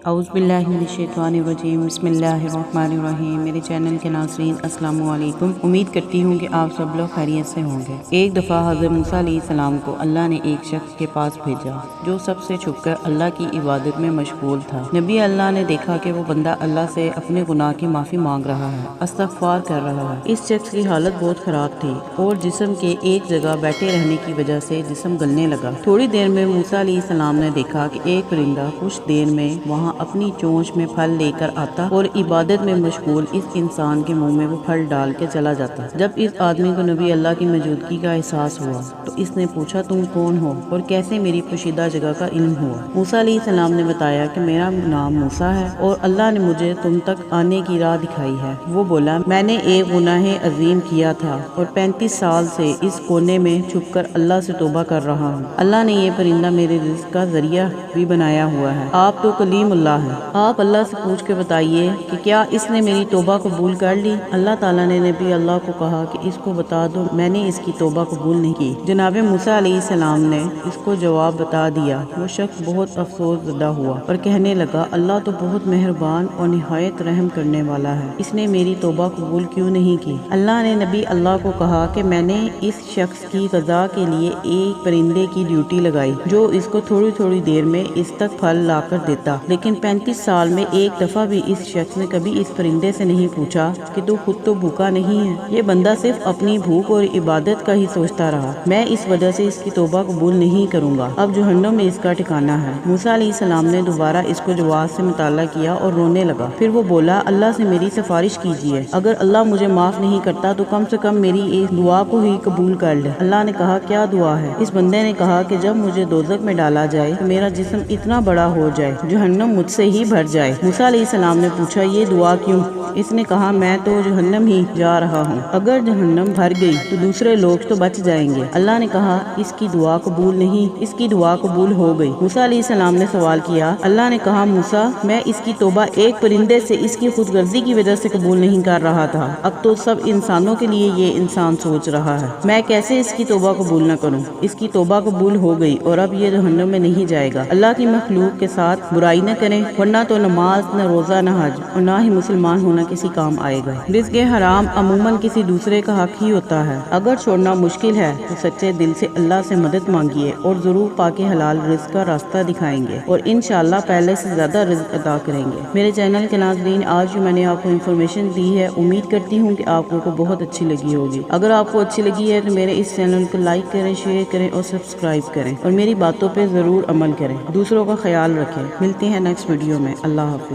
اعوذ باللہ من الشیطان الرجیم، بسم اللہ الرحمن الرحیم۔ میرے چینل کے ناظرین السلام علیکم، امید کرتی ہوں کہ آپ سب لوگ خیریت سے ہوں گے۔ ایک دفعہ حضرت موسیٰ علیہ السلام کو اللہ نے ایک شخص کے پاس بھیجا جو سب سے چھپ کر اللہ کی عبادت میں مشغول تھا۔ نبی اللہ نے دیکھا کہ وہ بندہ اللہ سے اپنے گناہ کی معافی مانگ رہا ہے، استغفار کر رہا ہے۔ اس شخص کی حالت بہت خراب تھی اور جسم کے ایک جگہ بیٹھے رہنے کی وجہ سے جسم گلنے لگا۔ تھوڑی دیر میں موسیٰ علیہ السلام نے دیکھا کہ ایک پرندہ کچھ دیر میں وہاں اپنی چونچ میں پھل لے کر آتا اور عبادت میں مشغول اس انسان کے منہ میں وہ پھل ڈال کے چلا جاتا۔ جب اس آدمی کو نبی اللہ کی موجودگی کا احساس ہوا تو اس نے پوچھا، تم کون ہو اور کیسے میری پوشیدہ جگہ کا علم ہوا؟ موسیٰ علیہ السلام نے بتایا کہ میرا نام موسیٰ ہے اور اللہ نے مجھے تم تک آنے کی راہ دکھائی ہے۔ وہ بولا، میں نے ایک گناہ عظیم کیا تھا اور 35 سال سے اس کونے میں چھپ کر اللہ سے توبہ کر رہا ہوں۔ اللہ نے یہ پرندہ میرے رزق کا ذریعہ بھی بنایا ہوا ہے۔ آپ تو کلیم اللہ ہیں، آپ اللہ سے پوچھ کے بتائیے کہ کیا اس نے میری توبہ قبول کر لی؟ اللہ تعالیٰ نے نبی اللہ کو کہا کہ اس کو بتا دو میں نے اس کی توبہ قبول نہیں کی۔ جناب موسیٰ علیہ السلام نے اس کو جواب بتا دیا۔ وہ شخص بہت افسوس زدہ ہوا اور کہنے لگا، اللہ تو بہت مہربان اور نہایت رحم کرنے والا ہے، اس نے میری توبہ قبول کیوں نہیں کی؟ اللہ نے نبی اللہ کو کہا کہ میں نے اس شخص کی قضا کے لیے ایک پرندے کی ڈیوٹی لگائی جو اس کو تھوڑی تھوڑی دیر میں اس تک پھل لا کر دیتا، لیکن 35 سال میں ایک دفعہ بھی اس شخص نے کبھی اس پرندے سے نہیں پوچھا کہ تو خود تو بھوکا نہیں ہے۔ یہ بندہ صرف اپنی بھوک اور عبادت کا ہی سوچتا رہا، میں اس وجہ سے اس کی توبہ قبول نہیں کروں گا، اب جہنم میں اس کا ٹھکانہ ہے۔ موسیٰ علیہ السلام نے دوبارہ اس کو جواب سے مطالعہ کیا اور رونے لگا۔ پھر وہ بولا، اللہ سے میری سفارش کیجیے، اگر اللہ مجھے معاف نہیں کرتا تو کم سے کم میری اس دعا کو ہی قبول کر لے۔ اللہ نے کہا، کیا دعا ہے؟ اس بندے نے کہا کہ جب مجھے دوزخ میں ڈالا جائے تو میرا جسم اتنا بڑا ہو جائے جہنم مجھ سے ہی بھر جائے۔ موسیٰ علیہ السلام نے پوچھا، یہ دعا کیوں؟ اس نے کہا، میں تو جہنم ہی جا رہا ہوں، اگر جہنم بھر گئی تو دوسرے لوگ تو بچ جائیں گے۔ اللہ نے کہا، اس کی دعا قبول نہیں، اس کی دعا قبول ہو گئی۔ موسیٰ علیہ السلام نے سوال کیا۔ اللہ نے کہا، موسیٰ میں اس کی توبہ ایک پرندے سے اس کی خود غرضی کی وجہ سے قبول نہیں کر رہا تھا، اب تو سب انسانوں کے لیے یہ انسان سوچ رہا ہے، میں کیسے اس کی توبہ قبول نہ کروں؟ اس کی توبہ قبول ہو گئی اور اب یہ جہنم میں نہیں جائے گا۔ اللہ کی مخلوق کے ساتھ برائی نہ کریں، ورنہ تو نماز، نہ روزہ، نہ حج اور نہ ہی مسلمان ہونا کسی کام آئے گا۔ رزق حرام عموماً کسی دوسرے کا حق ہی ہوتا ہے، اگر چھوڑنا مشکل ہے تو سچے دل سے اللہ سے مدد مانگیے اور ضرور پاکے حلال رزق کا راستہ دکھائیں گے اور انشاءاللہ پہلے سے زیادہ رزق عطا کریں گے۔ میرے چینل کے ناظرین، آج جو میں نے آپ کو انفارمیشن دی ہے، امید کرتی ہوں کہ آپ کو بہت اچھی لگی ہوگی۔ اگر آپ کو اچھی لگی ہے تو میرے اس چینل کو لائک کریں، شیئر کریں اور سبسکرائب کریں اور میری باتوں پہ ضرور عمل کریں۔ دوسروں کا خیال رکھیں۔ ملتے ہیں نیکسٹ ویڈیو میں۔ اللہ حافظ۔